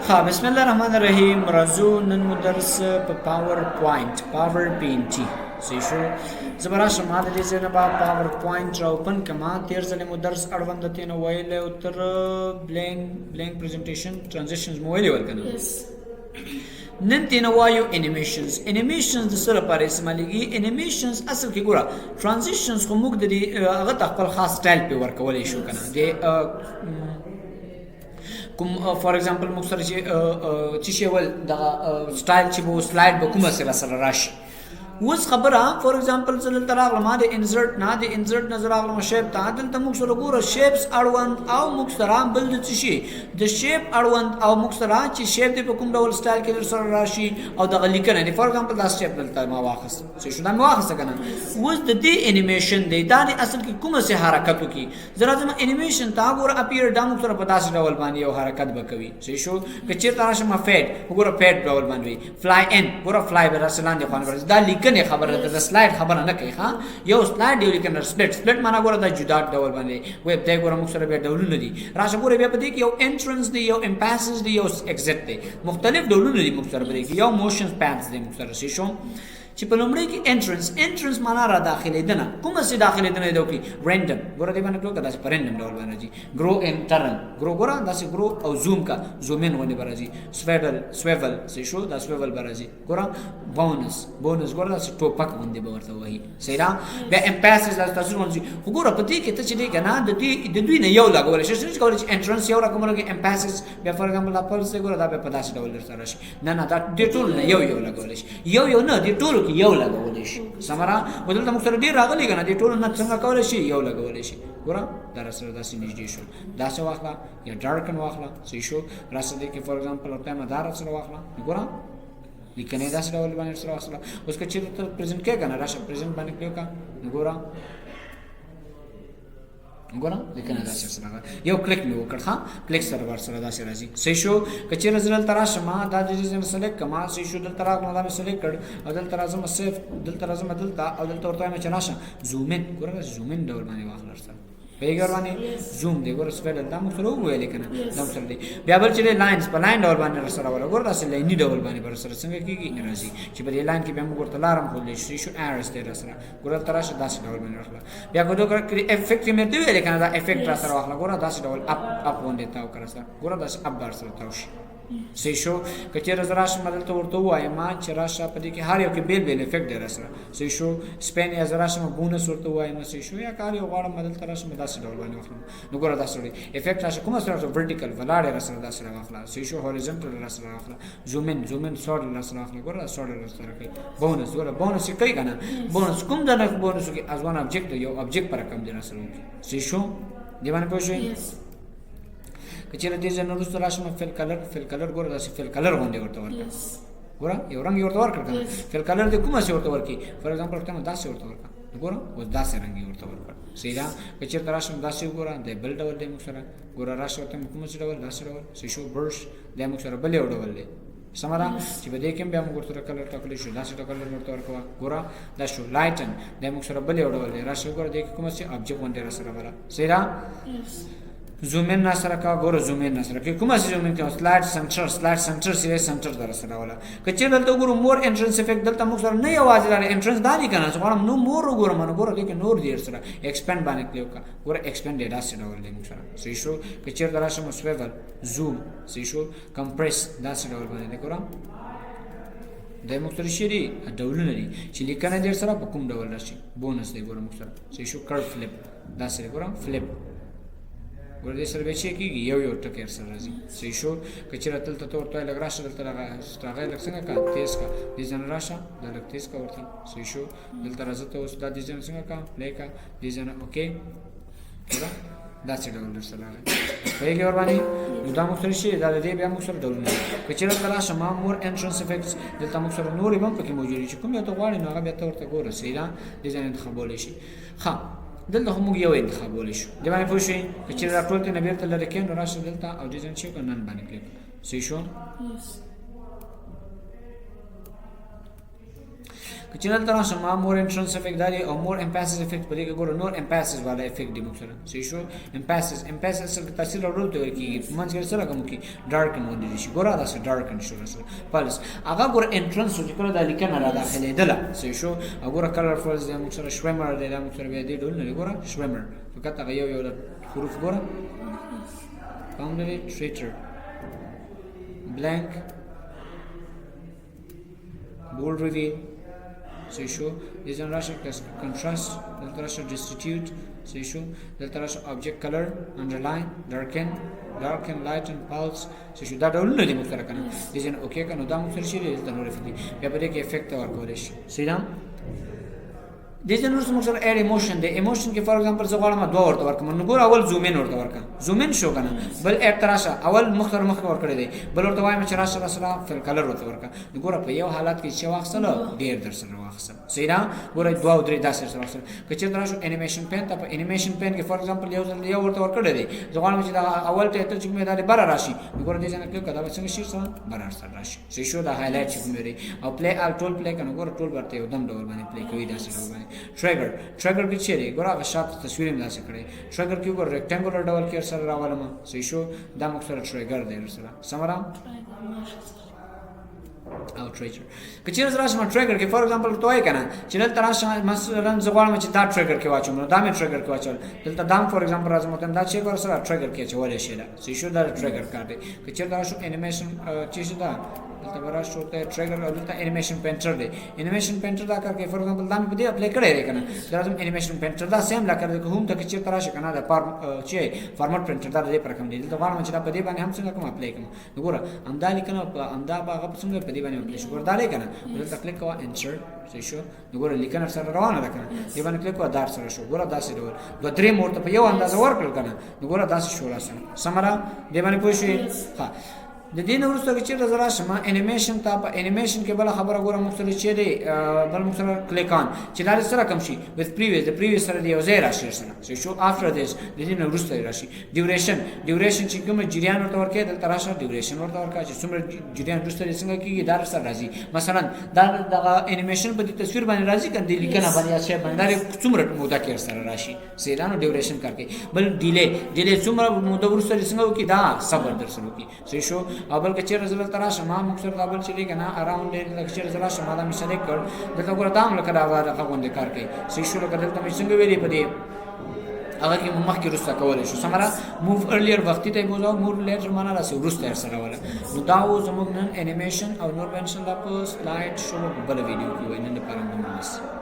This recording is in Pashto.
ها بسم الله الرحمن الرحیم راځو نن مو درس په پاور پوینټ صحیح شو زبراشه ما د دې ځنه با پاور پوینټ را اوپن کما تیر ځله مو درس اړوند ته نو ویل او تر بلینک پریزنټیشن ترانزیشنز مو ویل ورکنه نن تینا وایو انیمیشنز د سره لپاره استعمالېږي انیمیشنز اصل کې ګوره ترانزیشنز خو موږ د دې هغه خپل خاص سټایل په ورکولای شو کنه د کوم فار ایگزامپل موږ سره چې شی ول د سټایل چې وو سلاید به کومه سره راشي وس خبره فار ایگزامپل زل تراغله ما د انسرټ نظر اغله شیپ ته دلته موږ سره ګوره شیپس اړوند او موږ سره بل د شي د شیپ اړوند او موږ سره چې شیپ د کوم ډول سټایل کې سره راشي او د لیکنه فار ایگزامپل دا شیپ دلته ما واخص څه شو دا ما واخص کنه وس د دې انیمیشن دی دا اصل کې کومه سه حرکت وکي زرا زما انیمیشن تا ګوره اپیر دا موږ سره په داسې ډول باندې یو حرکت وکوي څه شو کچې تاسو ما فیډ ګوره فیډ ډول باندې فلای ان ګوره فلای به رسلان دي خو دا لیکنه خبره ده سلاید خبره نه کوي ها یو سلاید یو لیکنه سپلټ معنا ګوره دا جدا ډول باندې ویب دی ګوره موږ سره به ډولونه دي راشه ګوره بیا په دې کې یو انټرنس دی یو امپاسز دی یو ایگزیټ دی مختلف ډولونه دي موږ سره به کې یو موشن پانز دی موږ سره شي شو چې په لومړی کې انټرنس معنا را داخلي دنه کومه سي داخلي دنه دی کې رینډم ګوره دی باندې کړو دا په رینډم ډول باندې ګرو انټرن ګوره دا سي ګرو او زوم کا زومین ونه برازي سویول سي شو دا سویول برازي ګوره بونس ګوره دا سي ټوپک باندې به ورته وایي سیرا بیا امپاسز تاسو ونځي ګوره په دې کې ته چې دی کنه د دوی نه یو لګول شي چې کولای شي انټرنس یو رقم لګي امپاسز بیا فور ایگزامپل خپل څه ګوره دا په داسې ډول سره شي نه دا د ټول نه یو لګول شي یو نه د ټول یو لګول شي سمرا بدلته موږ سره ډیر راغلي کنه د ټولو نه څنګه کول شي یو لګول شي ګوره دا سره داسې نږدې شو دا څه واخلا یا ډارکن واخلا صحیح شو راسته دې کې فور ایگزامپل ورته مدار سره واخلا ګوره لیکنه داسې ډول باندې سره واخلا اوس که چې ته پریزنټ کې کنه راشه پریزنټ باندې کلیک کا ګوره لیکنه داسې سره یو کلیک مې وکړ ها کلیک سره ور سره داسې راځي صحیح شو کچې نظر تراشه ما دا د دې سلیکټ کما صحیح شو دلته راغلم دا مې سلیکټ کړ او دلته راځم سیف دلته راځم دلته او دلته ورته مې چلاشه زوم ان ګوره زوم ان ډول باندې واخلر سره پیګر باندې زوم دی ګوره سپیډ دا موږ سره وویل کنه دا سره دی بیا بل چې لاینز په لاین ډول باندې سره ولا ګوره داسې لایني ډول باندې پر سره څنګه کیږي راځي چې په دې لاین کې به موږ ورته لارم خولې شو ارس دی سره ګوره تراشه داسې ډول باندې راخلا بیا کو دوه افیکټ مې دی ویل کنه دا افیکټ را سره واخلا ګوره داسې ډول اپ باندې تاو کړه سره ګوره داسې اپ بار سره تاو شي صحیح شو کچې راشه مدلته ورته وایم ما چې راشه په دې کې هر یو کې بیل افیکټ دی سره صحیح شو سپین یا راشه بونس ورته وایم صحیح شو یا کار یو غواړم مدلته راشه داسې ډول باندې واخلم نو ګوره داسې افیکټ راشه کومه سره ورټیکل ولاړ سره داسې واخلا صحیح شو هوریزونټل سره واخلا زوم ان سورډ سره واخلا ګوره سورډ سره کوي بونس کوي کنه بونس کوم دا نه بونس کې از وان ابجیکټ یو ابجیکټ پر کم دی سره صحیح شو دی باندې پوه شئ کچې دې ځنه رسول راشم فل کلر ګوره داسې فل کلر باندې ورته ورکړه ګوره یو رنگ ورته ورکړه فل کلر دې کومه څه ورته ورکړي فور ایگزامپل ورته داسې ورته ورکړه ګوره اوس داسې رنگ ورته ورکړه سیدا کچې راشم داسې ګوره دې بل ډول دې موږ سره ګوره راشه ورته کومه څه ډول داسې ډول شو برش دې موږ سره بل ډول دې سمرا چې بده کې بیا موږ ورته کلر ټاکلی شو داسې کلر ورته ورکوا ګوره دا شو لایټن دې موږ سره بل ډول دې راشه ګوره دې کومه څه ابجیکټ باندې را سره ولا سیدا زوم ان سره کا ګوره زوم ان سره کې کومه زوم ان کې سلاید سنټر سي سنټر در سره ولا کچې دلته ګوره مور انټرنس افیکټ دلته موږ سره نه یوازې لري انټرنس دالي کنه چې غواړم نو مور وګورم نو ګوره لیکن نور دې سره ایکسپاند باندې کلیک کا ګوره ایکسپاند ډیټا سره ول دې موږ سره صحیح شو کچې دراشه مو سویول زوم صحیح شو کمپریس دا سره ول باندې ګوره د موږ سره شي ډولونه دي چې لیکنه دې سره په کوم ډول راشي بونس دی ګوره موږ سره صحیح شو کرو فلپ دا سره ګوره فلپ ګوره دې سره به چې کېږي یو ټکی سره راځي صحیح شو کچې تل ته ورته لګ راشه دلته راغی لږ څنګه کا تیز کا دې ځن راشه دا لږ تیز کا ورته صحیح شو دلته راځه ته اوس دا دې ځن څنګه کا پلی کا دې ځن اوکې ګوره دا څه ډول در سره راغی پیګ ور باندې نو دا موږ سره شي دا دې بیا موږ سره ډولونه کچې راشه ما مور انټرنس افیکټس دلته موږ سره نور هم پکې موجود دي چې کوم یو ته غواړي نو هغه بیا ته ورته ګوره سیدا دې ځن انتخابول شي ها دلته هم یو انتخابول شو دی باندې پوه شئ چې دا ټول ته نبیر ته لری کې نو راشه دلته او دې ځن چې کو نن باندې کلیک صحیح شو که چنل طرح شما مور انټرنس افیکټ داري او مور امپاسز افیکټ په دې کې ګوره نور امپاسز والا افیکټ دی موږ سره صحیح شو امپاسز سره تاثیر اورول ته ورکی منځ کې سره کوم کې ډارک مود دي شي ګوره دا سره ډارک ان شو سره پلس هغه ګوره انټرنس چې کله د لیکنه را داخلي دله صحیح شو ګوره کلرفولز د موږ سره شویمر دی د موږ سره به دی ډول نه ګوره شویمر فقط هغه یو حروف ګوره boundary traitor blank bold reveal so show is an Russia contrast the Russia destitute so show the Russia object color underline darken light and pulse so show that all the mukara kana is an okay kana da musar shiri is the no reflecting paper ke effect or polish see down This is also more add emotion. The emotion के for example زغال ما دو ورته ورکم نو ګور اول زوم ان ورته ورکم زوم ان شو کنه بل اډ تراشه اول مختار مخ ور کړی دی بل ورته وایم چې راشه راسره فل کلر ورته ورکم نو ګور په یو حالت کې چې واخصل ډیر در سره واخصل سیدا ګور دوه او درې داسې سره واخصل کچې تراشه انیمیشن پین ته په انیمیشن پین کې for example یو ورته ور کړی دی زغال ما چې دا اول ته تر چې مې دا بر راشي نو ګور دې څنګه کړه دا څنګه شي سره بر سره راشي سې شو دا هایلایټ چې کومې او پلی ال ټول پلی کنه ګور ټول ورته یو دم ډول باندې پلی کوي داسې ډول باندې trigger کې چیرې ګوره هغه شاته تصویر هم داسې کړی trigger کې ګوره ریکټانګولر ډول کې سره راولم صحیح شو دا موږ سره trigger دی سره سمرا او trigger که چیرې زراش ما trigger کې for example توای کنه چې دلته راشه مثلا زغوالم چې دا trigger کې واچوم نو دا مې trigger کې واچول دلته دام for example راځم ته دا چې ګوره سره trigger کې چولې شي دا صحیح شو دا trigger کار دی که چیرې دا شو انیمیشن چې شي دا دلته ورا شو ته trigger او دلته انیمیشن پینټر دی انیمیشن پینټر دا کار کوي for example دا مې په دې اپلای کړی دی کنه دا زم انیمیشن پینټر دا سیم لا کړی کوم ته چې تر راشه کنه دا چې فارمټ پینټر دا دې پر کوم دی دلته غواړم چې دا په دې باندې هم څنګه کوم اپلای کوم وګوره همدا لیکنه همدا هغه څنګه په دې باندې اپلای شو ګور دا لیکنه دلته کلیک کوه انسر صحیح شو وګوره لیکنه سره روانه ده کنه دې باندې کلیک کوه دار سره شو وګوره داسې ډول دوه درې مورته په یو اندازه ورکړل کنه وګوره داسې شو راسه سمرا دې باندې پوه شئ ها د دې نو ورسته چې د زرا شمه انیمیشن ته په انیمیشن کې بل خبره ګوره مختلف چې دی بل مختلف کلیک آن چې دا سره کوم شي with previous the previous سره دی او زه راشي سره so show after this د دې نو ورسته راشي duration چې کوم جریان ورته ورکې د تراشه duration ورته ورکا چې څومره جریان ورسته څنګه کیږي دا سره راځي مثلا دا د انیمیشن په تصویر باندې راځي کنه لیکنه باندې چې باندې څومره موده کې سره راشي سیدانو duration کار کوي بل ډیلی څومره موده ورسته څنګه کی دا صبر در سره کی so show اول کچې رزلت ترا شمه مکسر دابل چلی کنه اراوند لکچې رزلت شمه دا مثال کړ دلته ګور دام لکه دا هغه غونډه کار کوي سې شو لکه دلته مې څنګه ویلې پدې هغه کې مخ کې رسته کولای شو سمرا موو ارلیئر وختي ته بوزاو مور لیټر معنا راسي ورسته سره ولا نو دا و زموږ نن انیمیشن او نور منشن لا په سلاید شو بل ویډیو کې وینم لپاره